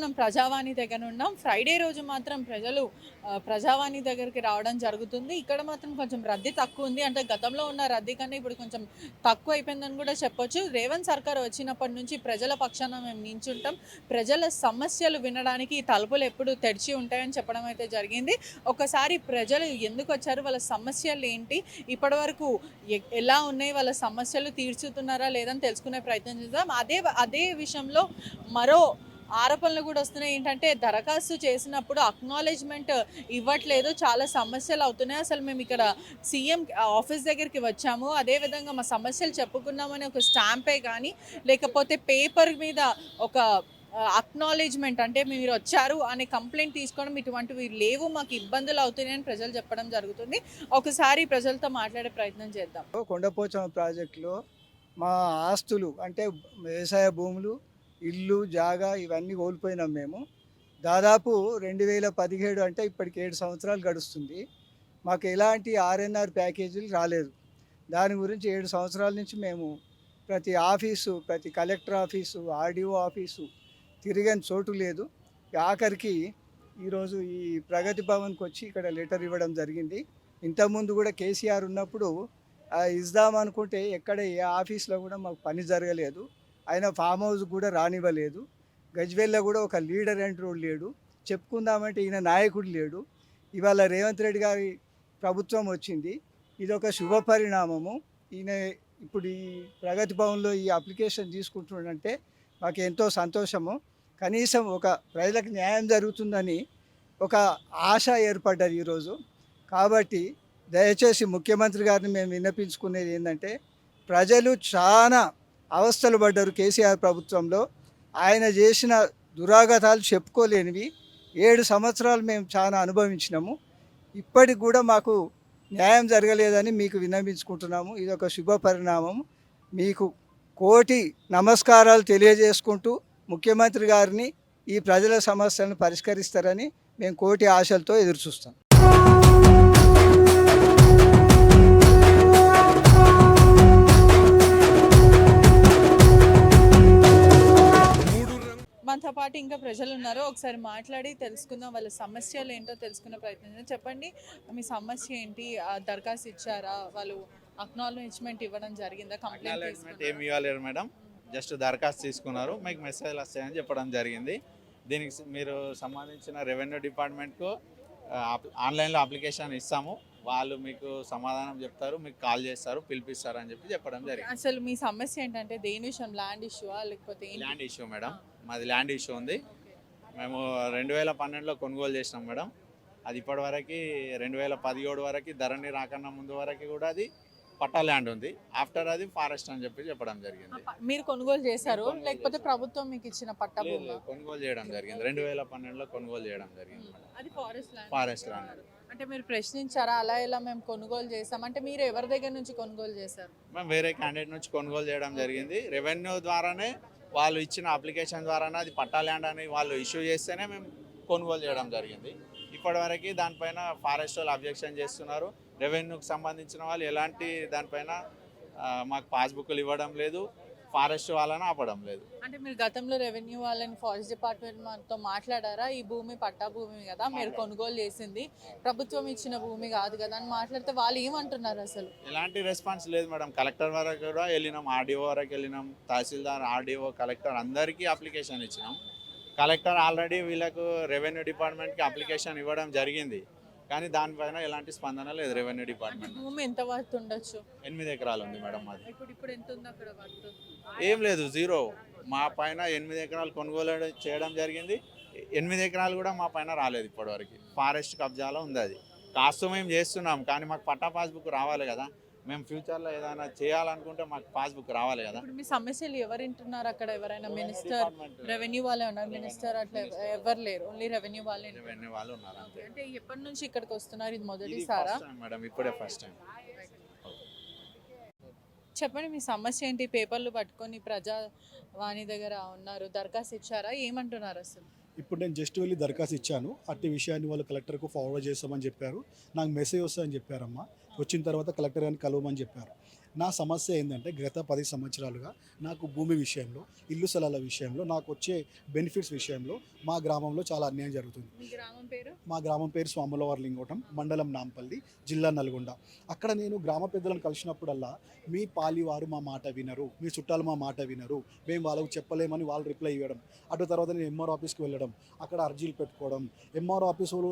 మనం ప్రజావాణి దగ్గర ఉన్నాం. ఫ్రైడే రోజు మాత్రం ప్రజలు ప్రజావాణి దగ్గరికి రావడం జరుగుతుంది. ఇక్కడ మాత్రం కొంచెం రద్దీ తక్కువుంది. అంటే గతంలో ఉన్న రద్దీ కన్నా ఇప్పుడు కొంచెం తక్కువైపోయిందని కూడా చెప్పొచ్చు. రేవంత్ సర్కార్ వచ్చినప్పటి నుంచి ప్రజల పక్షాన మేము నించుంటాం. ప్రజల సమస్యలు వినడానికి ఈ తలుపులు ఎప్పుడు తెరిచి ఉంటాయని చెప్పడం అయితే జరిగింది. ఒకసారి ప్రజలు ఎందుకొచ్చారు? వాళ్ళ సమస్యలు ఏంటి? ఇప్పటివరకు ఎలా ఉన్నాయి? వాళ్ళ సమస్యలు తీర్చుతున్నారా లేదని తెలుసుకునే ప్రయత్నం చేద్దాం. అదే విషయంలో మరో ఆరోపణలు కూడా వస్తున్నాయి. ఏంటంటే దరఖాస్తు చేసినప్పుడు అక్నాలెడ్జ్మెంట్ ఇవ్వట్లేదు, చాలా సమస్యలు అవుతున్నాయి. అసలు మేము ఇక్కడ సీఎం ఆఫీస్ దగ్గరికి వచ్చాము, అదేవిధంగా మా సమస్యలు చెప్పుకున్నామని ఒక స్టాంపే కానీ లేకపోతే పేపర్ మీద ఒక అక్నాలెడ్జ్మెంట్ అంటే మీరు వచ్చారు అనే కంప్లైంట్ తీసుకోవడం ఇటువంటివి లేవు, మాకు ఇబ్బందులు అవుతున్నాయని ప్రజలు చెప్పడం జరుగుతుంది. ఒకసారి ప్రజలతో మాట్లాడే ప్రయత్నం చేద్దాం. కొండపోచమ్మ ప్రాజెక్టులో మా ఆస్తులు అంటే వ్యవసాయ భూములు, ఇల్లు, జాగా ఇవన్నీ కోల్పోయినాం మేము. దాదాపు 2017 అంటే ఇప్పటికి 7 సంవత్సరాలు గడుస్తుంది. మాకు ఎలాంటి ఆర్ఎన్ఆర్ ప్యాకేజీలు రాలేదు. దాని గురించి 7 సంవత్సరాల నుంచి మేము ప్రతి ఆఫీసు, ప్రతి కలెక్టర్ ఆఫీసు, ఆర్డీఓ ఆఫీసు తిరిగని చోటు లేదు. ఆఖరికి ఈరోజు ఈ ప్రగతి భవన్కి వచ్చి ఇక్కడ లెటర్ ఇవ్వడం జరిగింది. ఇంతకుముందు కూడా కేసీఆర్ ఉన్నప్పుడు ఇద్దామనుకుంటే ఎక్కడ ఏ ఆఫీస్లో కూడా మాకు పని జరగలేదు. ఆయన ఫామ్ హౌస్ కూడా రానివ్వలేదు. గజ్వేల్లో కూడా ఒక లీడర్ అంటూ లేడు. చెప్పుకుందామంటే ఈయన నాయకుడు లేడు. ఇవాళ రేవంత్ రెడ్డి గారి ప్రభుత్వం వచ్చింది. ఇది ఒక శుభ పరిణామము. ఈయన ఇప్పుడు ఈ ప్రగతి భవన్లో ఈ అప్లికేషన్ తీసుకుంటుండంటే మాకు ఎంతో సంతోషము. కనీసం ఒక ప్రజలకు న్యాయం జరుగుతుందని ఒక ఆశ ఏర్పడ్డది ఈరోజు. కాబట్టి దయచేసి ముఖ్యమంత్రి గారిని మేము విన్నపించుకునేది ఏంటంటే, ప్రజలు చాలా అవస్థలు పడ్డారు కేసీఆర్ ప్రభుత్వంలో. ఆయన చేసిన దురాగతాలు చెప్పుకోలేనివి. 7 సంవత్సరాలు మేము చాలా అనుభవించినాము. ఇప్పటికి కూడా మాకు న్యాయం జరగలేదని మీకు విన్నపించుకుంటున్నాము. ఇది ఒక శుభ పరిణామం. మీకు కోటి నమస్కారాలు తెలియజేసుకుంటూ ముఖ్యమంత్రి గారిని ఈ ప్రజల సమస్యలను పరిష్కరిస్తారని మేము కోటి ఆశలతో ఎదురుచూస్తాం. మనతో పాటు ఇంకా ప్రజలు ఉన్నారు, ఒకసారి మాట్లాడి తెలుసుకుందాం, వాళ్ళ సమస్యలు ఏంటో తెలుసుకునే ప్రయత్నం చేద్దాం. చెప్పండి, మీ సమస్య ఏంటి? దరఖాస్తు ఇచ్చారా? వాళ్ళు అక్నాలెడ్జ్మెంట్ ఇవ్వడం జరిగిందా? కంప్లైంట్ ఏమి ఇవ్వలేరు మేడం, జస్ట్ దరఖాస్తు తీసుకున్నారు, మీకు మెసేజ్లు వస్తాయని చెప్పడం జరిగింది. దీనికి మీరు సంబంధించిన రెవెన్యూ డిపార్ట్మెంట్కు ఆన్లైన్లో అప్లికేషన్ ఇస్తాము, వాళ్ళు మీకు సమాధానం చెప్తారు, మీకు కాల్ చేస్తారు, పిలిపిస్తారు అని చెప్పడం జరిగింది. అసలు మీ సమస్య ఏంటంటే దేని విషయం? ల్యాండ్ ఇష్యూవా లేకపోతే? ల్యాండ్ ఇష్యూ మేడం, మాది ల్యాండ్ ఇష్యూ ఉంది. మేము 2012లో కొనుగోలు చేసినాం మేడం. అది ఇప్పటివరకు 2017 వరకు ధరణి రాకన్నా ముందు వరకు కూడా అది పట్టా ల్యాండ్ ఉంది. ఆఫ్టర్ అది ఫారెస్ట్ అని చెప్పడం జరిగింది. మీరు కొనుగోలు చేశారు లేకపోతే ప్రభుత్వం మీకు ఇచ్చిన పట్టా? కొనుగోలు చేయడం జరిగింది, 2012లో కొనుగోలు చేయడం జరిగింది. అది ఫారెస్ట్ ల్యాండ్. అంటే మీరు ప్రశ్నించారా అలా ఎలా మేము కొనుగోలు చేసాం అంటే? మీరు ఎవరి దగ్గర నుంచి కొనుగోలు చేశారు? మేము వేరే క్యాండిడేట్ నుంచి కొనుగోలు చేయడం జరిగింది. రెవెన్యూ ద్వారానే వాళ్ళు ఇచ్చిన అప్లికేషన్ ద్వారానే అది పట్టా ల్యాండ్ అని వాళ్ళు ఇష్యూ చేస్తేనే మేము కొనుగోలు చేయడం జరిగింది. ఇప్పటివరకు దానిపైన ఫారెస్ట్ వాళ్ళు అబ్జెక్షన్ చేస్తున్నారు. రెవెన్యూకి సంబంధించిన వాళ్ళు ఎలాంటి దానిపైన మాకు పాస్బుక్లు ఇవ్వడం లేదు, ఫారెస్ట్ వాళ్ళని ఆపడం లేదు. అంటే మీరు గతంలో రెవెన్యూ వాళ్ళని ఫారెస్ట్ డిపార్ట్మెంట్తో మాట్లాడారా? ఈ భూమి పట్టా భూమి కదా, మీరు కొనుగోలు చేసింది ప్రభుత్వం ఇచ్చిన భూమి కాదు కదా అని మాట్లాడితే వాళ్ళు ఏమంటున్నారు? అసలు ఎలాంటి రెస్పాన్స్ లేదు మేడం. కలెక్టర్ వరకు కూడా వెళ్ళినాం, ఆర్డీఓ వరకు వెళ్ళినాం, తహసీల్దార్, ఆర్డీఓ, కలెక్టర్ అందరికీ అప్లికేషన్ ఇచ్చినాం. కలెక్టర్ ఆల్రెడీ వీళ్ళకు రెవెన్యూ డిపార్ట్మెంట్కి అప్లికేషన్ ఇవ్వడం జరిగింది, కానీ దానిపైన ఎలాంటి స్పందన లేదు రెవెన్యూ డిపార్ట్మెంట్. భూమి ఎంత వర్త్ ఉండొచ్చు? 8 ఎకరాలు ఉంది మేడం అది. ఇప్పుడు ఎంత ఉంది అక్కడ వర్త్? ఏం లేదు, జీరో. మా పైన 8 ఎకరాలు కొనుగోలు చేయడం జరిగింది. 8 ఎకరాలు కూడా మా పైన రాలేదు ఇప్పటివరకు. ఫారెస్ట్ కబ్జాలో ఉంది అది. కాస్త మేము చేస్తున్నాం, కానీ మాకు పట్టా పాస్బుక్ రావాలి కదా. మేము ఫ్యూచర్లో ఏదైనా చేయాలనుకుంటే మాకు పాస్బుక్ రావాలి కదా. ఇప్పుడు మీ సమస్యలు ఎవరు వింటున్నారు అక్కడ? ఎవరైనా మినిస్టర్, రెవెన్యూ వాళ్ళే ఉన్నారు? మినిస్టర్ అట్లా ఎవరు లేరు, ఓన్లీ రెవెన్యూ వాళ్ళే ఉన్నారు. అంటే ఎప్పటి నుంచి ఇక్కడికి వస్తున్నారు? ఇది మొదటిసారా మేడం? ఇప్పుడే ఫస్ట్ టైం. చెప్పండి, మీ సమస్య ఏంటి? పేపర్లు పట్టుకొని ప్రజావాణి దగ్గర ఉన్నారు, దరఖాస్తు ఇచ్చారా? ఏమంటున్నారు అసలు? ఇప్పుడు నేను జస్ట్ వెళ్ళి దరఖాస్తు ఇచ్చాను. అట్టి విషయాన్ని వాళ్ళు కలెక్టర్కు ఫార్వర్డ్ చేస్తామని చెప్పారు. నాకు మెసేజ్ వస్తుందని చెప్పారమ్మా. వచ్చిన తర్వాత కలెక్టర్ గారిని కలవమని చెప్పారు. నా సమస్య ఏంటంటే గత 10 సంవత్సరాలుగా నాకు భూమి విషయంలో, ఇల్లు స్థలాల విషయంలో, నాకు వచ్చే బెనిఫిట్స్ విషయంలో మా గ్రామంలో చాలా అన్యాయం జరుగుతుంది. మీ గ్రామం పేరు? మా గ్రామం పేరు స్వాములవారి లింగోటం, మండలం నాంపల్లి, జిల్లా నల్గొండ. అక్కడ నేను గ్రామ పెద్దలను కలిసినప్పుడల్లా మీ పాలివారు మా మాట వినరు, మీ చుట్టాలు మా మాట వినరు, మేము వాళ్ళకు చెప్పలేమని వాళ్ళు రిప్లై ఇవ్వడం. అటు తర్వాత నేను ఎంఆర్ ఆఫీస్కి వెళ్ళడం, అక్కడ అర్జీలు పెట్టుకోవడం. ఎంఆర్ ఆఫీసులో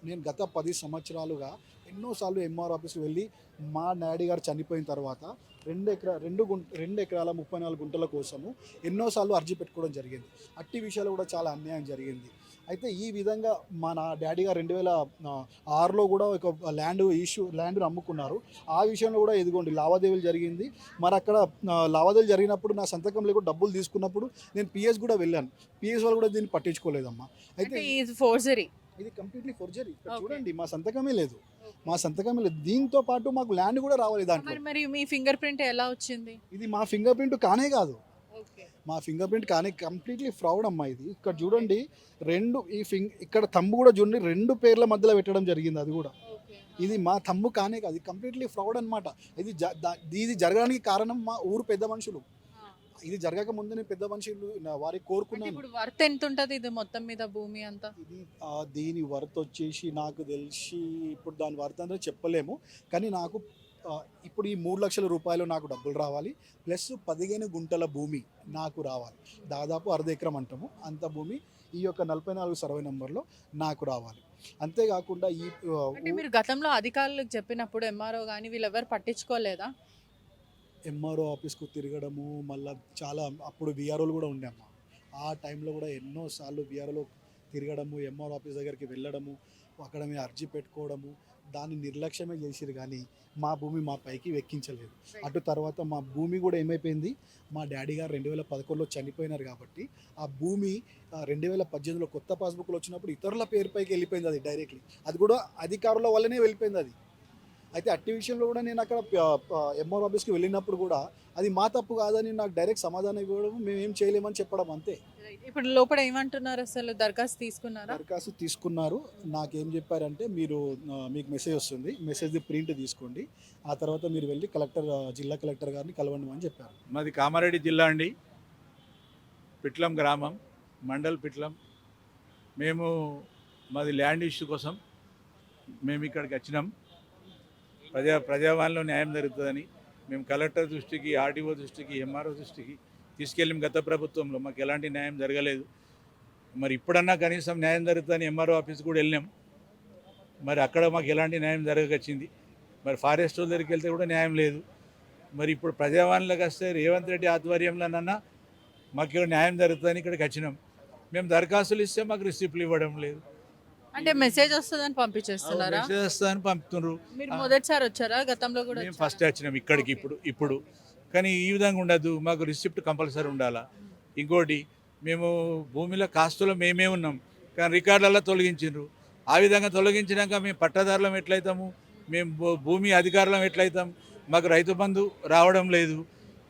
నేను గత 10 సంవత్సరాలుగా ఎన్నోసార్లు ఎంఆర్ ఆఫీస్కి వెళ్ళి మా డాడీ గారు చనిపోయిన తర్వాత 2 ఎకరాల 34 గుంటల కోసము ఎన్నోసార్లు అర్జీ పెట్టుకోవడం జరిగింది. అట్టి విషయాలు కూడా చాలా అన్యాయం జరిగింది. అయితే ఈ విధంగా మా డాడీ గారు 2006లో కూడా ఒక ల్యాండ్ అమ్ముకున్నారు. ఆ విషయంలో కూడా ఇదిగోండి లావాదేవీలు జరిగింది. మరి అక్కడ లావాదేవీలు జరిగినప్పుడు నా సంతకం లేకుండా డబ్బులు తీసుకున్నప్పుడు నేను పిఎస్ కూడా వెళ్ళాను. పిఎస్ వాళ్ళు కూడా దీన్ని పట్టించుకోలేదమ్మా. అయితే అంటే ఇది ఫోర్జరీ. ఇది కంప్లీట్లీ ఫోర్జరీ. Okay. చూడండి మా సంతకమే లేదు. దీంతో పాటు మాకు ల్యాండ్ కూడా రావాలి దాంట్లో. మరి మీ ఫింగర్ ప్రింట్ ఎలా వచ్చింది? ఇది మా ఫింగర్ ప్రింట్ కానే కాదు. ఓకే. మా ఫింగర్ ప్రింట్ కానీ కంప్లీట్లీ ఫ్రాడ్ అమ్మా ఇది. ఇక్కడ చూడండి ఇక్కడ థంబ్ కూడా చూడండి 2 పేర్ల మధ్యలో పెట్టడం జరిగింది. అది కూడా ఇది మా థంబ్ కానే కాదు. ఇది కంప్లీట్లీ ఫ్రాడ్ అనమాట. ఇది జరగడానికి కారణం మా ఊరు పెద్ద మనుషులు. ఇది జరగక ముందు నేను పెద్ద మనుషులు వారికి కోరుకున్నాను. ఇప్పుడు వర్త్ ఎంత ఉంటుంది ఇది మొత్తం మీద భూమి అంతా? ఇది దీని వర్త్ వచ్చేసి నాకు తెలిసి ఇప్పుడు దాని వర్త్ అంటే చెప్పలేము. కానీ నాకు ఇప్పుడు ఈ 3 లక్షల రూపాయలు నాకు డబ్బులు రావాలి, ప్లస్ 15 గుంటల భూమి నాకు రావాలి. దాదాపు 1/2 ఎకరం అంటాము అంత భూమి ఈ యొక్క 44 సర్వే నెంబర్లో నాకు రావాలి. అంతేకాకుండా అంటే మీరు గతంలో అధికారులకు చెప్పినప్పుడు ఎంఆర్ఓ కానీ వీళ్ళెవరు పట్టించుకోలేదా? ఎంఆర్ఓ ఆఫీస్కు తిరగడము, మళ్ళీ చాలా అప్పుడు విఆర్ఓలు కూడా ఉండేమ్మా. ఆ టైంలో కూడా ఎన్నోసార్లు విఆర్ఓలో తిరగడము, ఎంఆర్ఓ ఆఫీస్ దగ్గరికి వెళ్ళడము, అక్కడ మేము అర్జీ పెట్టుకోవడము, దాన్ని నిర్లక్ష్యమే చేసిరు. కానీ మా భూమి మా పైకి ఎక్కించలేదు. అటు తర్వాత మా భూమి కూడా ఏమైపోయింది, మా డాడీ గారు 2011లో చనిపోయినారు కాబట్టి ఆ భూమి 2018లో కొత్త పాస్బుక్లు వచ్చినప్పుడు ఇతరుల పేరుపైకి వెళ్ళిపోయింది. అది డైరెక్ట్లీ అది కూడా అధికారుల వల్లనే వెళ్ళిపోయింది అది. అయితే అట్టి విషయంలో కూడా నేను అక్కడ ఎంఆర్ ఆఫీస్కి వెళ్ళినప్పుడు కూడా అది మా తప్పు కాదని నాకు డైరెక్ట్ సమాధానం ఇవ్వడం, మేము ఏం చేయలేమని చెప్పడం అంతే. ఇప్పుడు లోపల ఏమంటున్నారు? అసలు దరఖాస్తు తీసుకున్నారా? దరఖాస్తు తీసుకున్నారు. నాకేం చెప్పారంటే మీకు మెసేజ్ వస్తుంది, మెసేజ్ ప్రింట్ తీసుకోండి, ఆ తర్వాత మీరు వెళ్ళి జిల్లా కలెక్టర్ గారిని కలవండి అని చెప్పారు. మాది కామారెడ్డి జిల్లా అండి, పిట్లం గ్రామం, మండల్ పిట్లం. మాది ల్యాండ్ ఇష్యూ కోసం మేము ఇక్కడికి వచ్చినాం. ప్రజావాణిలో న్యాయం జరుగుతుందని మేము కలెక్టర్ దృష్టికి, ఆర్టీఓ దృష్టికి, ఎంఆర్ఓ దృష్టికి తీసుకెళ్ళాం. గత ప్రభుత్వంలో మాకు ఎలాంటి న్యాయం జరగలేదు. మరి ఇప్పుడన్నా కనీసం న్యాయం జరుగుతుందని ఎంఆర్ఓ ఆఫీస్ కూడా వెళ్ళాం. మరి అక్కడ మాకు ఎలాంటి న్యాయం జరగకొచ్చింది. మరి ఫారెస్ట్ దగ్గరికి వెళ్తే కూడా న్యాయం లేదు. మరి ఇప్పుడు ప్రజావాణిలోకి వస్తే రేవంత్ రెడ్డి ఆధ్వర్యంలోనన్నా మాకు ఇక్కడ న్యాయం జరుగుతుందని ఇక్కడికి వచ్చినాం. మేము దరఖాస్తులు ఇస్తే మాకు రిసిప్ట్లు ఇవ్వడం లేదు. అంటే మెసేజ్ వస్తుందని పంపించేస్తున్నారా? మెసేజ్ వస్తుందని పంపుతున్నారు. మీరు మొదటిసారి వచ్చారా? గతంలో కూడా మేము ఫస్ట్ వచ్చినాం ఇక్కడికి ఇప్పుడు. కానీ ఈ విధంగా ఉండదు, మాకు రిసిప్ట్ కంపల్సరీ ఉండాలా. ఇంకోటి, మేము భూమిలో కాస్తులో మేమే ఉన్నాం, కానీ రికార్డులలో తొలగించారు. ఆ విధంగా తొలగించినాక మేము పట్టదారులం ఎట్లయితాము, మేము భూమి అధికారులం ఎట్లయితాం? మాకు రైతు బంధు రావడం లేదు,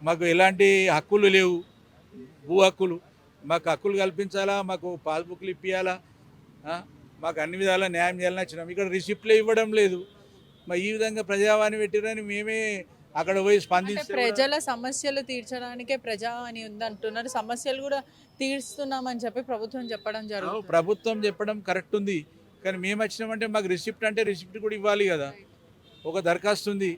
మాకు ఎలాంటి హక్కులు లేవు, భూ హక్కులు. మాకు హక్కులు కల్పించాలా, మాకు పాస్బుక్లు ఇప్పియాలా, మాకు అన్ని విధాలా న్యాయం చేయాలని వచ్చినాం. ఇక్కడ రిసిప్ట్లే ఇవ్వడం లేదు. మరి ఈ విధంగా ప్రజావాణి పెట్టిరని మేమే అక్కడ పోయి స్పందించి ప్రజల సమస్యలు తీర్చడానికే ప్రజావాణి ఉందంటున్నారు. సమస్యలు కూడా తీరుస్తున్నామని చెప్పి ప్రభుత్వం చెప్పడం జరుగుతుంది. ప్రభుత్వం చెప్పడం కరెక్ట్ ఉంది, కానీ మేము వచ్చినామంటే మాకు రిసిప్ట్ అంటే రిసిప్ట్ కూడా ఇవ్వాలి కదా. ఒక దరఖాస్తు ఉంది,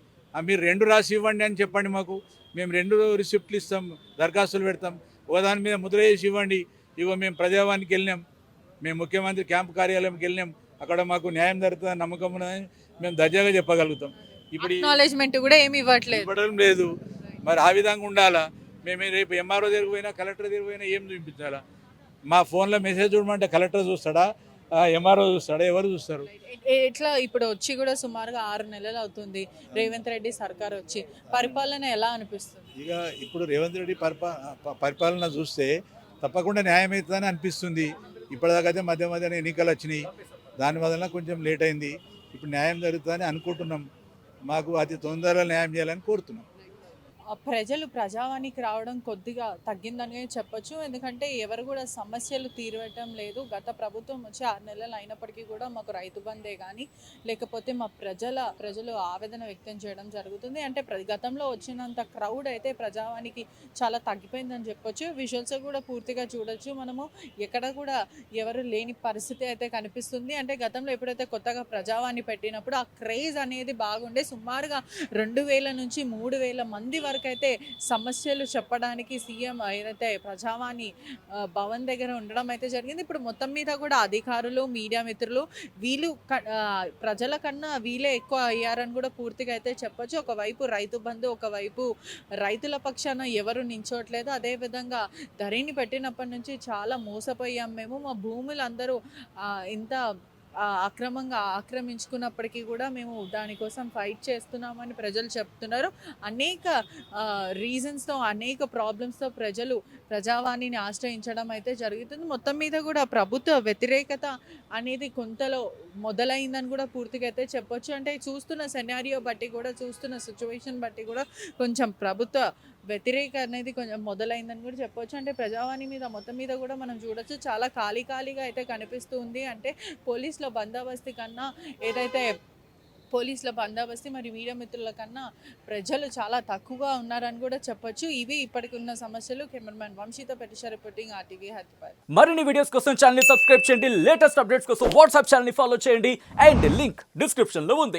మీరు 2 రాసి ఇవ్వండి అని చెప్పండి మాకు, మేము 2 రిసిప్ట్లు ఇస్తాం, దరఖాస్తులు పెడతాం. ఒకదాని మీద ముద్ర వేసి ఇవ్వండి. ఇగో మేము ప్రజావానికి వెళ్ళినాం, మేము ముఖ్యమంత్రి క్యాంపు కార్యాలయంకి వెళ్ళినాం, అక్కడ మాకు న్యాయం జరుగుతుందని నమ్మకం ఉన్నదని మేము దర్జాగా చెప్పగలుగుతాం. ఇప్పుడు అక్నాలెడ్జ్‌మెంట్ కూడా ఏమి ఇవ్వడం లేదు. మరి ఆ విధంగా ఉండాలా. మేము రేపు ఎంఆర్ఓ దగ్గరికి పోయినా, కలెక్టర్ దగ్గరికి పోయినా ఏం చూపించాలా? మా ఫోన్లో మెసేజ్ చూడమంటే కలెక్టర్ చూస్తాడా, ఎంఆర్ఓ చూస్తాడా, ఎవరు చూస్తారు? ఎట్లా ఇప్పుడు వచ్చి కూడా సుమారుగా 6 నెలలు అవుతుంది రేవంత్ రెడ్డి సర్కార్ వచ్చి, పరిపాలన ఎలా అనిపిస్తుంది? ఇక ఇప్పుడు రేవంత్ రెడ్డి పరిపాలన చూస్తే తప్పకుండా న్యాయం అవుతుందని అనిపిస్తుంది. ఇప్పటిదాకైతే మధ్య ఎన్నికలు వచ్చినాయి, దానివల్ల కొంచెం లేట్ అయింది. ఇప్పుడు న్యాయం జరుగుతుందని అనుకుంటున్నాం. మాకు అతి తొందరగా న్యాయం చేయాలని కోరుతున్నాం. ప్రజలు ప్రజావానికి రావడం కొద్దిగా తగ్గిందని చెప్పొచ్చు. ఎందుకంటే ఎవరు కూడా సమస్యలు తీరవటం లేదు. గత ప్రభుత్వం వచ్చి 6 నెలలు అయినప్పటికీ కూడా మాకు రైతు బందే కానీ లేకపోతే మా ప్రజలు ఆవేదన వ్యక్తం చేయడం జరుగుతుంది. అంటే గతంలో వచ్చినంత క్రౌడ్ అయితే ప్రజావానికి చాలా తగ్గిపోయిందని చెప్పొచ్చు. విజువల్స్ కూడా పూర్తిగా చూడొచ్చు మనము. ఎక్కడ కూడా ఎవరు లేని పరిస్థితి అయితే కనిపిస్తుంది. అంటే గతంలో ఎప్పుడైతే కొత్తగా ప్రజావాణి పెట్టినప్పుడు ఆ క్రేజ్ అనేది బాగుండే. సుమారుగా 2000 నుంచి 3000 మంది వరకు అయితే సమస్యలు చెప్పడానికి సీఎం ఏదైతే ప్రజావాణి భవన్ దగ్గర ఉండడం అయితే జరిగింది. ఇప్పుడు మొత్తం మీద కూడా అధికారులు, మీడియా మిత్రులు వీళ్ళు ప్రజల కన్నా వీళ్ళే ఎక్కువ అయ్యారని కూడా పూర్తిగా అయితే చెప్పొచ్చు. ఒకవైపు రైతు బంధు, ఒకవైపు రైతుల పక్షాన ఎవరు నించోట్లేదు. అదేవిధంగా ధరణి పెట్టినప్పటి నుంచి చాలా మోసపోయాం మేము. మా భూములు అందరూ ఇంత అక్రమంగా ఆక్రమించుకున్నప్పటికీ కూడా మేము దానికోసం ఫైట్ చేస్తున్నామని ప్రజలు చెప్తున్నారు. అనేక రీజన్స్తో, అనేక ప్రాబ్లమ్స్తో ప్రజలు ప్రజావాణిని ఆశ్రయించడం అయితే జరుగుతుంది. మొత్తం మీద కూడా ప్రభుత్వ వ్యతిరేకత అనేది కొంతలో మొదలైందని కూడా పూర్తిగా అయితే చెప్పొచ్చు. అంటే చూస్తున్న సెనారియో బట్టి కూడా, చూస్తున్న సిచ్యువేషన్ బట్టి కూడా కొంచెం ప్రభుత్వ వ్యతిరేక అనేది కొంచెం మొదలైందని కూడా చెప్పొచ్చు. అంటే ప్రజావాణి మీద మొత్తం మీద కూడా మనం చూడొచ్చు చాలా ఖాళీగా అయితే కనిపిస్తూ ఉంది. అంటే పోలీసుల బందోబస్తు కన్నా ఏదైతే పోలీసుల బందోబస్తు మరియు మీడియా మిత్రుల కన్నా ప్రజలు చాలా తక్కువగా ఉన్నారని కూడా చెప్పొచ్చు. ఇవి ఇప్పటికి ఉన్న సమస్యలు. కెమెరామెన్ వంశీతో పెటిషా రిపోర్టింగ్ RTV హైదరాబాద్. మరిన్ని వీడియోస్ కోసం ఛానల్ ని సబ్స్క్రైబ్ చేయండి. లేటెస్ట్ అప్డేట్స్ కోసం వాట్సాప్ ఛానల్ ని ఫాలో చేయండి. అండ్ లింక్ డిస్క్రిప్షన్ లో ఉంది.